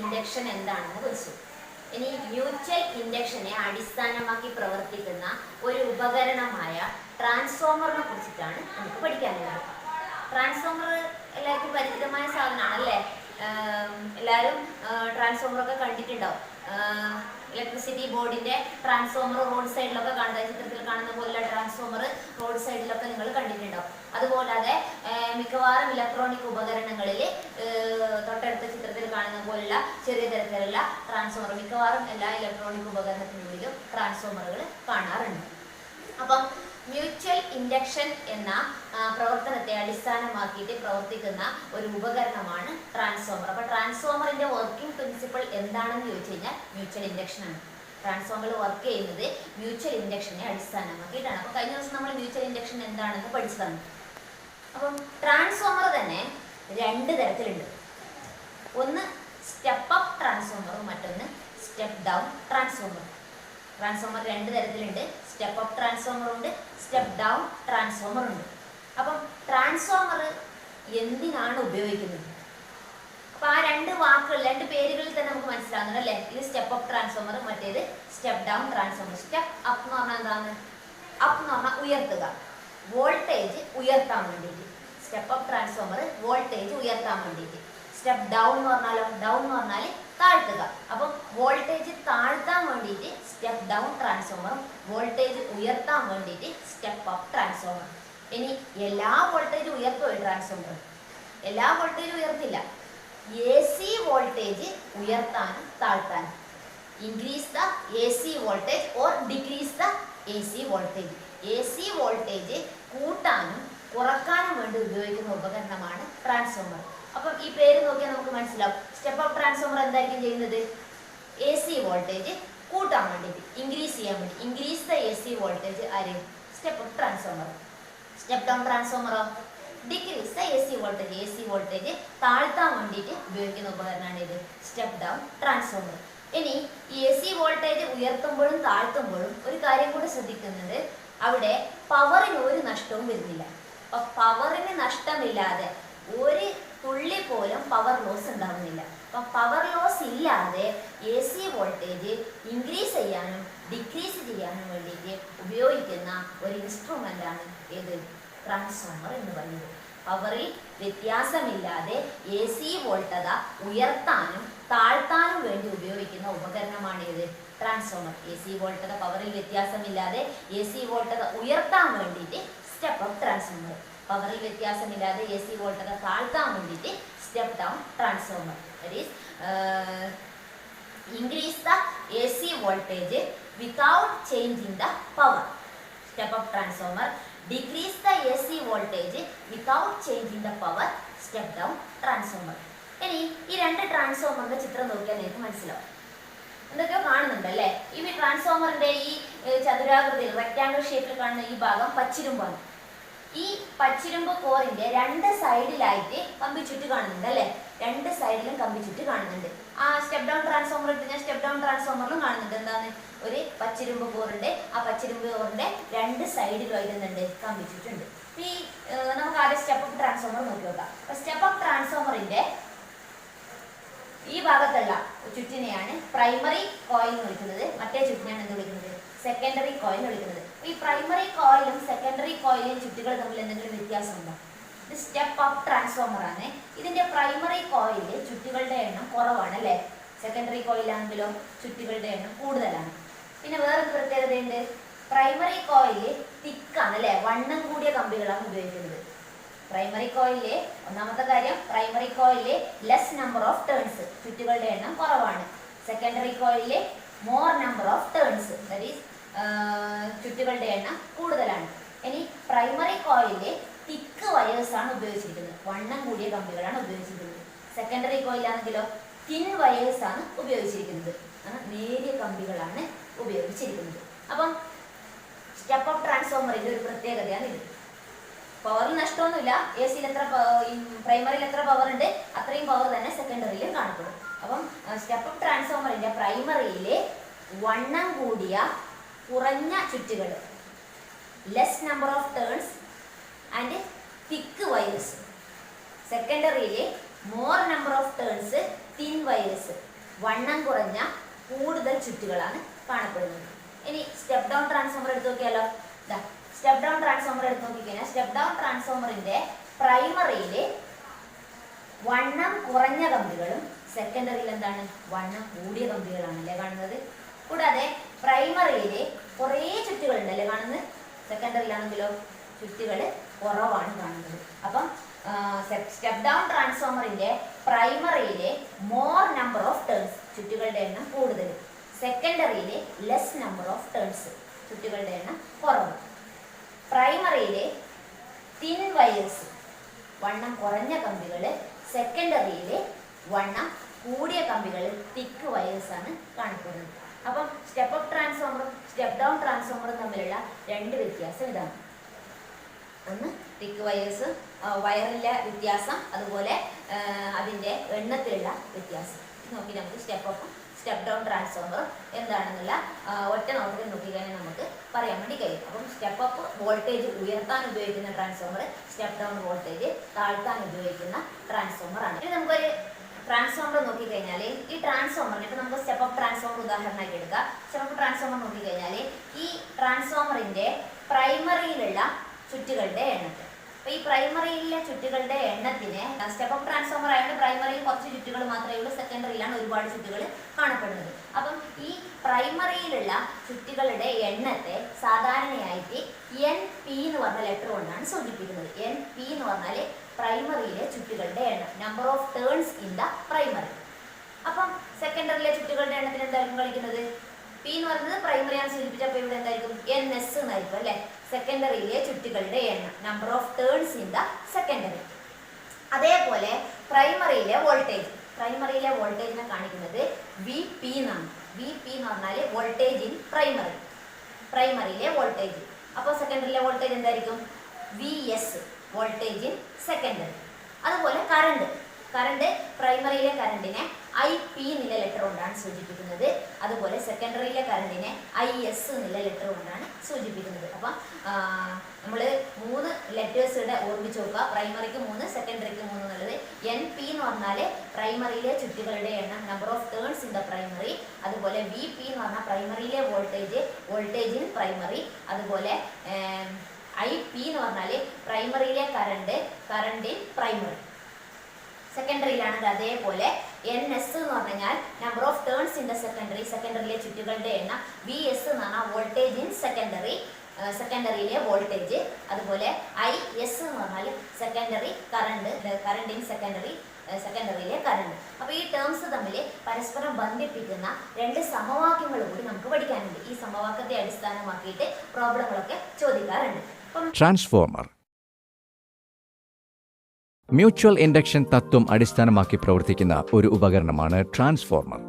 Induction എന്താണെന്ന് പഠിച്ചു. ഇനി മ്യൂച്വൽ ഇൻഡക്ഷനെ അടിസ്ഥാനമാക്കി പ്രവർത്തിക്കുന്ന ഒരു ഉപകരണമായ ട്രാൻസ്ഫോമറിനെ കുറിച്ചിട്ടാണ് നമുക്ക് പഠിക്കാനുള്ളത്. ട്രാൻസ്ഫോമർ എല്ലാവർക്കും പരിചിതമായ സാധനമാണ് അല്ലേ? എല്ലാവരും ട്രാൻസ്ഫോമറൊക്കെ കണ്ടിട്ടുണ്ടാവും. ഇലക്ട്രിസിറ്റി ബോർഡിന്റെ ട്രാൻസ്ഫോമർ റോഡ് സൈഡിലൊക്കെ കാണുന്ന ചിത്രത്തിൽ കാണുന്ന പോലുള്ള ട്രാൻസ്ഫോമർ റോഡ് സൈഡിലൊക്കെ നിങ്ങൾ കണ്ടിട്ടുണ്ടാവും. അതുപോലാതെ മിക്കവാറും ഇലക്ട്രോണിക് ഉപകരണങ്ങളിൽ തൊട്ടടുത്ത ചിത്രത്തിൽ കാണുന്ന പോലുള്ള ചെറിയ തരത്തിലുള്ള ട്രാൻസ്ഫോമർ മിക്കവാറും എല്ലാ ഇലക്ട്രോണിക് ഉപകരണത്തിനുള്ളിലും ട്രാൻസ്ഫോമറുകൾ കാണാറുണ്ട്. അപ്പം മ്യൂച്വൽ ഇൻഡക്ഷൻ എന്ന പ്രവർത്തനത്തെ അടിസ്ഥാനമാക്കിയിട്ട് പ്രവർത്തിക്കുന്ന ഒരു ഉപകരണമാണ് ട്രാൻസ്ഫോമർ. അപ്പോൾ ട്രാൻസ്ഫോമറിന്റെ വർക്കിംഗ് പ്രിൻസിപ്പിൾ എന്താണെന്ന് ചോദിച്ചു കഴിഞ്ഞാൽ മ്യൂച്വൽ ഇൻഡക്ഷൻ ആണ്. ട്രാൻസ്ഫോമർ വർക്ക് ചെയ്യുന്നത് മ്യൂച്വൽ ഇൻഡക്ഷനെ അടിസ്ഥാനമാക്കിയിട്ടാണ്. അപ്പോൾ കഴിഞ്ഞ ദിവസം നമ്മൾ മ്യൂച്വൽ ഇൻഡക്ഷൻ എന്താണെന്ന് പഠിച്ചതാണ്. അപ്പം ട്രാൻസ്ഫോമർ തന്നെ രണ്ട് തരത്തിലുണ്ട്. ഒന്ന് സ്റ്റെപ്പ് അപ്പ് ട്രാൻസ്ഫോമറും മറ്റൊന്ന് സ്റ്റെപ്പ് ഡൗൺ ട്രാൻസ്ഫോമർ. ട്രാൻസ്ഫോമർ രണ്ട് തരത്തിലുണ്ട്. സ്റ്റെപ്പ് അപ്പ് ട്രാൻസ്ഫോമർ ഉണ്ട്, സ്റ്റെപ്പ് ഡൗൺ ട്രാൻസ്ഫോമർ ഉണ്ട്. അപ്പം ട്രാൻസ്ഫോമർ എന്തിനാണ് ഉപയോഗിക്കുന്നത്? അപ്പൊ ആ രണ്ട് വാക്കുകൾ, രണ്ട് പേരുകളിൽ തന്നെ നമുക്ക് മനസ്സിലാവുന്നുണ്ട് അല്ലേ? ഇത് സ്റ്റെപ്പ് അപ്പ് ട്രാൻസ്ഫോമർ, മറ്റേത് step down transformer. Step up എന്ന് പറഞ്ഞാൽ എന്താണ്? അപ്പ് എന്ന് പറഞ്ഞാൽ ഉയർത്തുക, വോൾട്ടേജ് ഉയർത്താൻ വേണ്ടിയിട്ട്. സ്റ്റെപ്പ് അപ്പ് ട്രാൻസ്ഫോമർ വോൾട്ടേജ് ഉയർത്താൻ വേണ്ടിയിട്ട്. സ്റ്റെപ്പ് ഡൗൺ എന്ന് പറഞ്ഞാലോ? ഡൗൺ എന്ന് പറഞ്ഞാൽ താഴ്ത്തുക. അപ്പം വോൾട്ടേജ് താഴ്ത്താൻ വേണ്ടിയിട്ട് സ്റ്റെപ്പ് ഡൗൺ ട്രാൻസ്ഫോമറും വോൾട്ടേജ് ഉയർത്താൻ വേണ്ടിയിട്ട് സ്റ്റെപ്പ് അപ്പ് ട്രാൻസ്ഫോമർ. ഇനി എല്ലാ വോൾട്ടേജ് ഉയർത്തുമോ ട്രാൻസ്ഫോമർ? എല്ലാ വോൾട്ടേജും ഉയർത്തില്ല. AC വോൾട്ടേജ് ഉയർത്താനും താഴ്ത്താനും. Increase the AC voltage or decrease the AC voltage. AC voltage കൂട്ടാനും കുറക്കാനും വേണ്ടി ഉപയോഗിക്കുന്ന ഉപകരണമാണ് ട്രാൻസ്ഫോമർ. അപ്പം ഈ പേര് നോക്കിയാൽ നമുക്ക് മനസ്സിലാവും. സ്റ്റെപ്പ് അപ്പ് ട്രാൻസ്ഫോമർ എന്തായിരിക്കും ചെയ്യുന്നത്? AC വോൾട്ടേജ് കൂട്ടാൻ വേണ്ടിയിട്ട്, ഇൻക്രീസ് ചെയ്യാൻ വേണ്ടി. ഇൻക്രീസ് ദ AC വോൾട്ടേജ് ആര്? Step up transformer. Step down ട്രാൻസ്ഫോമറോ? Decrease the AC voltage. AC voltage താഴ്ത്താൻ വേണ്ടിയിട്ട് ഉപയോഗിക്കുന്ന ഉപകരണമാണ് ഇത് സ്റ്റെപ്പ് ഡൗൺ ട്രാൻസ്ഫോമർ. ഇനി ഈ AC വോൾട്ടേജ് ഉയർത്തുമ്പോഴും താഴ്ത്തുമ്പോഴും ഒരു കാര്യം കൂടി ശ്രദ്ധിക്കുന്നത്, അവിടെ പവറിന് ഒരു നഷ്ടവും വരുന്നില്ല. അപ്പൊ പവറിന് നഷ്ടമില്ലാതെ ഒരു തുള്ളി പോലും പവർ ലോസ് ഉണ്ടാകുന്നില്ല. അപ്പൊ പവർ ലോസ് ഇല്ലാതെ AC വോൾട്ടേജ് ഇൻക്രീസ് ചെയ്യാനും ഡിക്രീസ് ചെയ്യാനും വേണ്ടിയിട്ട് ഉപയോഗിക്കുന്ന ഒരു ഇൻസ്ട്രുമെന്റ് ആണ് ഏത്? ട്രാൻസ്ഫോമർ എന്ന് പറയുന്നത്. പവറിൽ വ്യത്യാസമില്ലാതെ AC വോൾട്ടത ഉയർത്താനും താഴ്ത്താനും വേണ്ടി ഉപയോഗിക്കുന്ന ഉപകരണമാണ് ഏത്? ട്രാൻസ്ഫോമർ. AC വോൾട്ടത പവറിൽ വ്യത്യാസമില്ലാതെ AC വോൾട്ടത ഉയർത്താൻ വേണ്ടിയിട്ട് സ്റ്റെപ്പ് അപ്പ് ട്രാൻസ്ഫോമർ. പവറിൽ വ്യത്യാസമില്ലാതെ AC വോൾട്ടത താഴ്ത്താൻ വേണ്ടിയിട്ട് step down transformer. That is increase the AC voltage without changing the power. Step up transformer. Decrease the AC voltage without changing the power. Step down transformer. ഇനി ഈ രണ്ട് ട്രാൻസ്ഫോമറിന്റെ ചിത്രം നോക്കിയാൽ നിങ്ങൾക്ക് മനസ്സിലാവും. എന്തൊക്കെയോ കാണുന്നുണ്ട് അല്ലേ? ഈ ട്രാൻസ്ഫോമറിന്റെ ഈ ചതുരാകൃതിയിൽ റെക്ടാംഗിൾ ഷേപ്പിൽ കാണുന്ന ഈ ഭാഗം പച്ചിരുമ്പാണ്. ഈ പച്ചിരുമ്പ് കോറിന്റെ രണ്ട് സൈഡിലായിട്ട് കമ്പി ചുറ്റി കാണുന്നുണ്ട് അല്ലെ? രണ്ട് സൈഡിലും കമ്പി ചുറ്റി കാണുന്നുണ്ട്. ആ സ്റ്റെപ്പ് ഡൗൺ ട്രാൻസ്ഫോമർ ഇട്ട് ഞാൻ സ്റ്റെപ്പ് ഡൗൺ ട്രാൻസ്ഫോമറിലും കാണുന്നുണ്ട്. എന്താണ്? ഒരു പച്ചിരുമ്പ് കോറിന്റെ ആ പച്ചിരുമ്പ് കോറിന്റെ രണ്ട് സൈഡിലും ആയിരുന്നുണ്ട് കമ്പി ചുറ്റുണ്ട്. ഈ നമുക്ക് ആദ്യം സ്റ്റെപ്പ് അപ്പ് ട്രാൻസ്ഫോമർ നോക്കി നോക്കാം. അപ്പൊ സ്റ്റെപ്പ് അപ്പ് ട്രാൻസ്ഫോമറിന്റെ ഈ ഭാഗത്തുള്ള ചുറ്റിനെയാണ് പ്രൈമറി കോയിൽ എന്ന് വിളിക്കുന്നത്. മറ്റേ ചുറ്റിനെയാണ് എന്ത് വിളിക്കുന്നത്? സെക്കൻഡറി കോയിൽ എന്ന് വിളിക്കുന്നത്. ഈ പ്രൈമറി കോയിലും സെക്കൻഡറി കോയിലും ചുറ്റുകൾ തമ്മിൽ എന്തെങ്കിലും വ്യത്യാസമുണ്ടോ? ഇത് സ്റ്റെപ്പ് അപ്പ് ട്രാൻസ്ഫോമർ ആണ്. ഇതിന്റെ പ്രൈമറി കോയില് ചുറ്റുകളുടെ എണ്ണം കുറവാണ് അല്ലെ? സെക്കൻഡറി കോയിലാണെങ്കിലോ ചുറ്റുകളുടെ എണ്ണം കൂടുതലാണ്. പിന്നെ വേറൊരു പ്രത്യേകതയുണ്ട്. പ്രൈമറി കോയില് തിക്കാണ് അല്ലെ? വണ്ണം കൂടിയ കമ്പികളാണ് ഉപയോഗിക്കുന്നത്. പ്രൈമറി കോയിലെ ഒന്നാമത്തെ കാര്യം, പ്രൈമറി കോയിലെ ലെസ് നമ്പർ ഓഫ് ടേൺസ്, ചുറ്റുകളുടെ എണ്ണം കുറവാണ്. സെക്കൻഡറി കോയിലെ more number of turns, that is ചുറ്റുകളുടെ എണ്ണം കൂടുതലാണ്. ഇനി പ്രൈമറി കോയിലെ തിക്ക് വയേഴ്സ് ആണ് ഉപയോഗിച്ചിരിക്കുന്നത്, വണ്ണം കൂടിയ കമ്പികളാണ് ഉപയോഗിച്ചിരിക്കുന്നത്. സെക്കൻഡറി കോയിലാണെങ്കിലോ തിൻ വയേഴ്സ് ആണ് ഉപയോഗിച്ചിരിക്കുന്നത്, നേരിയ കമ്പികളാണ് ഉപയോഗിച്ചിരിക്കുന്നത്. അപ്പം സ്റ്റെപ്പ് അപ്പ് ട്രാൻസ്ഫോമറിന്റെ ഒരു പ്രത്യേകതയാണ് ഇത്. പവറിൽ നഷ്ടമൊന്നുമില്ല. AC-യിൽ എത്ര പ്രൈമറിയിൽ എത്ര പവർ ഉണ്ട് അത്രയും പവർ തന്നെ സെക്കൻഡറിയിലും കാണപ്പെടും. അപ്പം സ്റ്റെപ്പ് അപ്പ് ട്രാൻസ്ഫോമറിന്റെ പ്രൈമറിയിലെ വണ്ണം കൂടിയ കുറഞ്ഞ ചുറ്റുകൾ, less number of turns and thick wires. സെക്കൻഡറിയിലെ more number of turns, thin wires. വണ്ണം കുറഞ്ഞ കൂടുതൽ ചുറ്റുകളാണ് കാണപ്പെടുന്നത്. ഇനി സ്റ്റെപ്പ് ഡൗൺ ട്രാൻസ്ഫോമർ എടുത്ത് നോക്കിയാലോ. സ്റ്റെപ്പ് ഡൗൺ ട്രാൻസ്ഫോമർ എടുത്ത് നോക്കിക്കഴിഞ്ഞാൽ സ്റ്റെപ്പ് ഡൗൺ ട്രാൻസ്ഫോമറിന്റെ പ്രൈമറിയിൽ വണ്ണം കുറഞ്ഞ കമ്പികളും സെക്കൻഡറിയിൽ എന്താണ് വണ്ണം കൂടിയ കമ്പികളാണല്ലേ കാണുന്നത്. കൂടാതെ പ്രൈമറിയിൽ കുറേ ചുറ്റുകൾ ഉണ്ടല്ലേ കാണുന്നത്. സെക്കൻഡറിയിലാണെങ്കിലോ ചുറ്റുകൾ കുറവാണ് കാണുന്നത്. അപ്പം സ്റ്റെപ്പ് ഡൗൺ ട്രാൻസ്ഫോമറിന്റെ പ്രൈമറിയിലെ മോർ നമ്പർ ഓഫ് ടേൺസ്, ചുറ്റുകളുടെ എണ്ണം കൂടുതൽ. സെക്കൻഡറിയിലെ ലെസ് നമ്പർ ഓഫ് ടേൺസ്, ചുറ്റുകളുടെ എണ്ണം കുറവ്. പ്രൈമറിയിലെ തിൻ വയേഴ്സ്, വണ്ണം കുറഞ്ഞ കമ്പികൾ. സെക്കൻഡറിയിലെ വണ്ണം കൂടിയ കമ്പികൾ, തിക്ക് വയേഴ്സ് ആണ് കാണപ്പെടുന്നത്. അപ്പം സ്റ്റെപ്പ് അപ്പ് ട്രാൻസ്ഫോമറും സ്റ്റെപ്പ് ഡൗൺ ട്രാൻസ്ഫോമറും തമ്മിലുള്ള രണ്ട് വ്യത്യാസം ഇതാണ്. ഒന്ന് തിക്ക് വയേഴ്സ്, വയറിലെ വ്യത്യാസം, അതുപോലെ അതിൻ്റെ എണ്ണത്തിലുള്ള വ്യത്യാസം. നോക്കി നമുക്ക് സ്റ്റെപ്പ് അപ്പും സ്റ്റെപ്പ് ഡൗൺ ട്രാൻസ്ഫോമറും എന്താണെന്നുള്ള ഒറ്റ നോട്ടത്തിൽ നോക്കിക്കഴിഞ്ഞാൽ നമുക്ക് പറയാൻ വേണ്ടി കഴിയും. അപ്പം സ്റ്റെപ്പ് അപ്പ് വോൾട്ടേജ് ഉയർത്താൻ ഉപയോഗിക്കുന്ന ട്രാൻസ്ഫോമർ, സ്റ്റെപ്പ് ഡൗൺ വോൾട്ടേജ് താഴ്ത്താൻ ഉപയോഗിക്കുന്ന ട്രാൻസ്ഫോമറാണ്. ഇനി നമുക്കൊരു ട്രാൻസ്ഫോമർ നോക്കിക്കഴിഞ്ഞാൽ ഈ ട്രാൻസ്ഫോമറിന് ഇപ്പം നമുക്ക് സ്റ്റെപ്പ് അപ്പ് ട്രാൻസ്ഫോമർ ഉദാഹരണമായിട്ട് എടുക്കാം. സ്റ്റെപ്പ് അപ്പ് ട്രാൻസ്ഫോമർ നോക്കിക്കഴിഞ്ഞാൽ ഈ ട്രാൻസ്ഫോമറിൻ്റെ പ്രൈമറിയിലുള്ള ചുറ്റുകളുടെ എണ്ണത്തെ, അപ്പോൾ ഈ പ്രൈമറിയിലെ ചുറ്റുകളുടെ എണ്ണത്തിന് സ്റ്റെപ്പ് അപ്പ് ട്രാൻസ്ഫോമർ ആയതുകൊണ്ട് പ്രൈമറിയിൽ കുറച്ച് ചുറ്റുകൾ മാത്രമേ ഉള്ളൂ, സെക്കൻഡറിയിലാണ് ഒരുപാട് ചുറ്റുകൾ കാണപ്പെടുന്നത്. അപ്പം ഈ പ്രൈമറിയിലുള്ള ചുറ്റുകളുടെ എണ്ണത്തെ സാധാരണയായിട്ട് NP എന്ന് പറഞ്ഞ ലെറ്റർ കൊണ്ടാണ് സൂചിപ്പിക്കുന്നത്. NP എന്ന് പറഞ്ഞാൽ പ്രൈമറിയിലെ ചുറ്റുകളുടെ എണ്ണം, number of turns in the primary. അപ്പം സെക്കൻഡറിയിലെ ചുറ്റുകളുടെ എണ്ണത്തിന് എന്തായിരിക്കും കളിക്കുന്നത്? P എന്ന് പറയുന്നത് പ്രൈമറിയാണ് സൂചിപ്പിച്ചപ്പോൾ ഇവിടെ എന്തായിരിക്കും? NS എന്നായിരിക്കും അല്ലേ. സെക്കൻഡറിയിലെ ചുറ്റുകളുടെ എണ്ണം, number of turns in the secondary. അതേപോലെ പ്രൈമറിയിലെ വോൾട്ടേജിനെ കാണിക്കുന്നത് VP എന്നാണ്. VP എന്ന് പറഞ്ഞാൽ വോൾട്ടേജ് ഇൻ പ്രൈമറിയിലെ വോൾട്ടേജ്. അപ്പോൾ സെക്കൻഡറിയിലെ വോൾട്ടേജ് എന്തായിരിക്കും? VS, voltage in secondary. അതുപോലെ കറണ്ട് പ്രൈമറിയിലെ കറണ്ടിനെ IP എന്നുള്ള ലെറ്റർ കൊണ്ടാണ് സൂചിപ്പിക്കുന്നത്. അതുപോലെ സെക്കൻഡറിയിലെ കറണ്ടിനെ IS എന്നുള്ള ലെറ്റർ കൊണ്ടാണ് സൂചിപ്പിക്കുന്നത്. അപ്പം നമ്മൾ 3 ലെറ്റേഴ്സ് ഇവിടെ ഓർമ്മിച്ച് നോക്കുക. പ്രൈമറിക്ക് 3, സെക്കൻഡറിക്ക് 3 എന്നുള്ളത്. NP എന്ന് പറഞ്ഞാൽ പ്രൈമറിയിലെ ചുറ്റുകളുടെ എണ്ണം, number of turns in the primary. അതുപോലെ VP എന്ന് പറഞ്ഞാൽ പ്രൈമറിയിലെ വോൾട്ടേജ് ഇൻ പ്രൈമറി. അതുപോലെ IP എന്ന് പറഞ്ഞാൽ പ്രൈമറിയിലെ കറണ്ട് ഇൻ പ്രൈമറി. സെക്കൻഡറിയിലാണെങ്കിൽ അതേപോലെ NS എന്ന് പറഞ്ഞാൽ number of turns in the സെക്കൻഡറിയിലെ ചുറ്റുകളുടെ എണ്ണം. VS എന്ന് പറഞ്ഞാൽ വോൾട്ടേജ് ഇൻ സെക്കൻഡറിയിലെ വോൾട്ടേജ്. അതുപോലെ IS എന്ന് പറഞ്ഞാൽ കറണ്ട് ഇൻ സെക്കൻഡറിയിലെ കറണ്ട്. അപ്പോൾ ഈ ടേംസ് തമ്മിൽ പരസ്പരം ബന്ധിപ്പിക്കുന്ന 2 സമവാക്യങ്ങൾ കൂടി നമുക്ക് പഠിക്കാനുണ്ട്. ഈ സമവാക്യത്തെ അടിസ്ഥാനമാക്കിയിട്ട് പ്രോബ്ലങ്ങളൊക്കെ ചോദിക്കാറുണ്ട്. ട്രാൻസ്ഫോമർ മ്യൂച്വൽ ഇൻഡക്ഷൻ തത്വം അടിസ്ഥാനമാക്കി പ്രവർത്തിക്കുന്ന ഒരു ഉപകരണമാണ് ട്രാൻസ്ഫോമർ.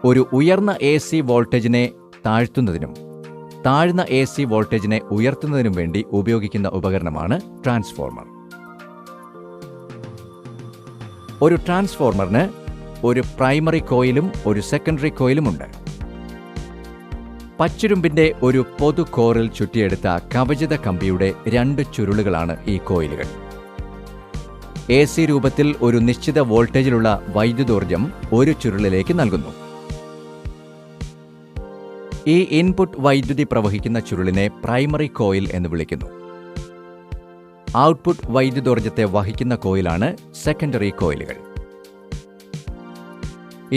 ഒരു ഉയർന്ന AC വോൾട്ടേജിനെ താഴ്ത്തുന്നതിനും താഴ്ന്ന AC വോൾട്ടേജിനെ ഉയർത്തുന്നതിനും വേണ്ടി ഉപയോഗിക്കുന്ന ഉപകരണമാണ് ട്രാൻസ്ഫോമർ. ഒരു ട്രാൻസ്ഫോമറിന് ഒരു പ്രൈമറി കോയിലും ഒരു സെക്കൻഡറി കോയിലുമുണ്ട്. പച്ചിരുമ്പിന്റെ ഒരു പൊതു കോറിൽ ചുറ്റിയെടുത്ത കവചിത കമ്പിയുടെ 2 ചുരുളുകളാണ് ഈ കോയിലുകൾ. AC രൂപത്തിൽ ഒരു നിശ്ചിത വോൾട്ടേജിലുള്ള വൈദ്യുതോർജ്ജം ഒരു ചുരുളിലേക്ക് നൽകുന്നു. ഈ ഇൻപുട്ട് വൈദ്യുതി പ്രവഹിക്കുന്ന ചുരുളിനെ പ്രൈമറി കോയിൽ എന്ന് വിളിക്കുന്നു. ഔട്ട്പുട്ട് വൈദ്യുതോർജ്ജത്തെ വഹിക്കുന്ന കോയിലാണ് സെക്കൻഡറി കോയിലുകൾ.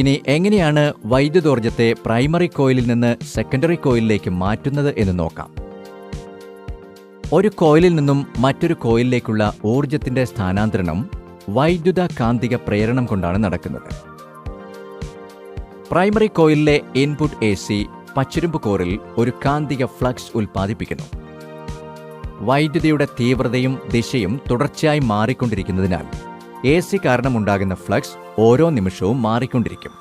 ഇനി എങ്ങനെയാണ് വൈദ്യുതോർജ്ജത്തെ പ്രൈമറി കോയിലിൽ നിന്ന് സെക്കൻഡറി കോയിലിലേക്ക് മാറ്റുന്നത് എന്ന് നോക്കാം. ഒരു കോയിലിൽ നിന്നും മറ്റൊരു കോയിലിലേക്കുള്ള ഊർജത്തിന്റെ സ്ഥാനാന്തരണം വൈദ്യുത കാന്തിക പ്രേരണം കൊണ്ടാണ് നടക്കുന്നത്. പ്രൈമറി കോയിലിലെ ഇൻപുട്ട് AC പച്ചിരുമ്പ് കോറിൽ ഒരു കാന്തിക ഫ്ലക്സ് ഉൽപ്പാദിപ്പിക്കുന്നു. വൈദ്യുതിയുടെ തീവ്രതയും ദിശയും തുടർച്ചയായി മാറിക്കൊണ്ടിരിക്കുന്നതിനാൽ AC കാരണമുണ്ടാകുന്ന ഫ്ലക്സ് ഓരോ നിമിഷവും മാറിക്കൊണ്ടിരിക്കും.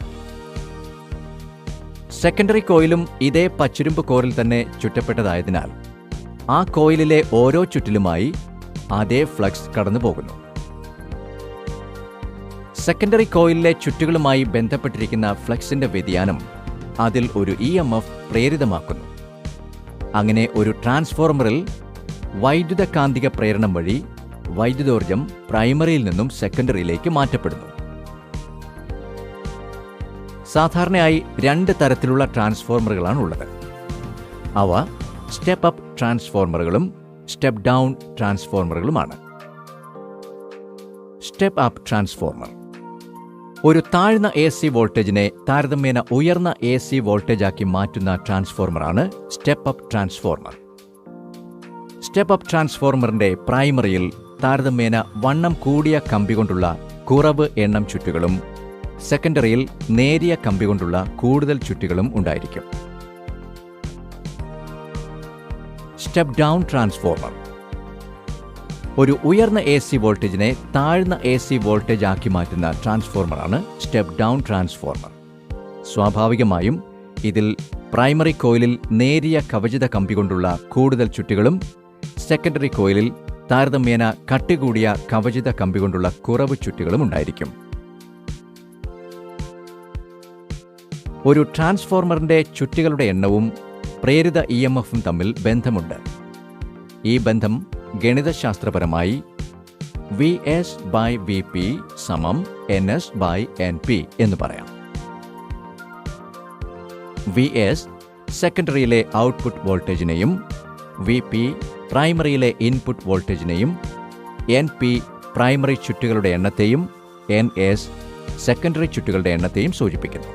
സെക്കൻഡറി കോയിലും ഇതേ പച്ചിരുമ്പ് കോറിൽ തന്നെ ചുറ്റപ്പെട്ടതായതിനാൽ ആ കോയിലിലെ ഓരോ ചുറ്റിലുമായി അതേ ഫ്ലക്സ് കടന്നുപോകുന്നു. സെക്കൻഡറി കോയിലിലെ ചുറ്റുകളുമായി ബന്ധപ്പെട്ടിരിക്കുന്ന ഫ്ലക്സിന്റെ വ്യതിയാനം അതിൽ ഒരു EMF പ്രേരിതമാക്കുന്നു. അങ്ങനെ ഒരു ട്രാൻസ്ഫോർമറിൽ വൈദ്യുത കാന്തിക പ്രേരണം വഴി വൈദ്യുതോർജ്ജം പ്രൈമറിയിൽ നിന്നും സെക്കൻഡറിയിലേക്ക് മാറ്റപ്പെടുന്നു. സാധാരണയായി 2 തരത്തിലുള്ള ട്രാൻസ്ഫോർമറുകളാണ് ഉള്ളത്. അവ സ്റ്റെപ്പ് അപ്പ് ട്രാൻസ്ഫോർമറുകളും സ്റ്റെപ്പ് ഡൗൺ ട്രാൻസ്ഫോർമറുകളുമാണ്. സ്റ്റെപ്പ് അപ്പ് ട്രാൻസ്ഫോർമർ ഒരു താഴ്ന്ന AC വോൾട്ടേജിനെ താരതമ്യേന ഉയർന്ന AC വോൾട്ടേജാക്കി മാറ്റുന്ന ട്രാൻസ്ഫോർമറാണ് step up transformer. Step up ട്രാൻസ്ഫോർമറിന്റെ പ്രൈമറിയിൽ താരതമ്യേന വണ്ണം കൂടിയ കമ്പി കൊണ്ടുള്ള കുറവ് എണ്ണം ചുറ്റുകളും സെക്കൻഡറിയിൽ നേരിയ കമ്പി കൊണ്ടുള്ള കൂടുതൽ ചുറ്റുകളും ഉണ്ടായിരിക്കും. സ്റ്റെപ്പ് ഡൗൺ ട്രാൻസ്ഫോർമർ ഒരു ഉയർന്ന AC വോൾട്ടേജിനെ താഴ്ന്ന AC വോൾട്ടേജ് ആക്കി മാറ്റുന്ന ട്രാൻസ്ഫോർമറാണ് സ്റ്റെപ്പ് ഡൗൺ ട്രാൻസ്ഫോർമർ. സ്വാഭാവികമായും ഇതിൽ പ്രൈമറി കോയിലിൽ നേരിയ കവചിത കമ്പി കൊണ്ടുള്ള കൂടുതൽ ചുറ്റുകളും സെക്കൻഡറി കോയിലിൽ താരതമ്യേന കട്ടി കൂടിയ കവചിത കമ്പി കൊണ്ടുള്ള കുറവ് ചുറ്റുകളും ഉണ്ടായിരിക്കും. ഒരു ട്രാൻസ്ഫോർമറിന്റെ ചുറ്റുകളുടെ എണ്ണവും പ്രേരിത EMFും തമ്മിൽ ബന്ധമുണ്ട്. ഈ ബന്ധം ഗണിതശാസ്ത്രപരമായി VS/VP = NS/NP എന്ന് പറയാം. VS സെക്കൻഡറിയിലെ ഔട്ട്പുട്ട് വോൾട്ടേജിനെയും VP പ്രൈമറിയിലെ ഇൻപുട്ട് വോൾട്ടേജിനെയും NP പ്രൈമറി ചുറ്റുകളുടെ എണ്ണത്തെയും NS സെക്കൻഡറി ചുറ്റുകളുടെ എണ്ണത്തെയും സൂചിപ്പിക്കുന്നു.